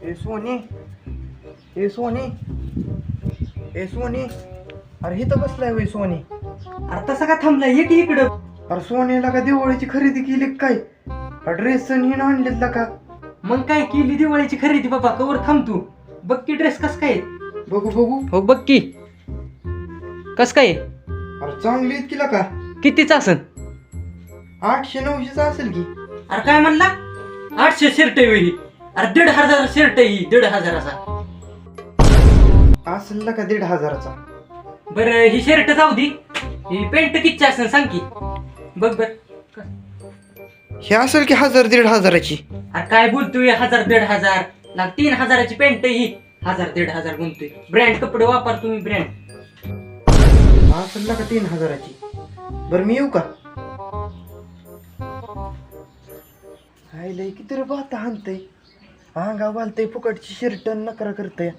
ए Sony, ए Sony, ए Sony, अरे इथं बसलाय होय सोनी. अरे तसा का थांबलाय? ये की इकडं. अरे सोनीला का दिवाळीची खरेदी केली काय? ड्रेस आणि हिन आणलेत का? मग काय केली दिवाळीची खरेदी बाबा? कवर थांब तू. बघ की ड्रेस कस काय. बघू बघू. हो बघ की कस काय. अरे चांगली आहेत किला का? कितीच असन? 800-900 असेल की. अरे काय म्हणला? 800 शर्ट आहे ही. अरे 1,500 शर्ट आहे ही. 1,500चा. असेल का 1,500चा? बरं ही शर्ट जाऊ दे. ही पॅन्ट कितीची असेल सांग की. बघ बर. हे असेल की 1,000-1,500ची. अरे काय बोलतोय? 1,000-1,500 लाग 3,000ची पॅन्ट ही. 1,000-1,500 म्हणतोय. ब्रँड कपडे वापर तुम्ही ब्रँड. असेल का 3,000ची? बरं मी येऊ का? हाय लय किती रे बाता हाणतय. अंगा बालतय फुकटची शर्ट नकरा करतय.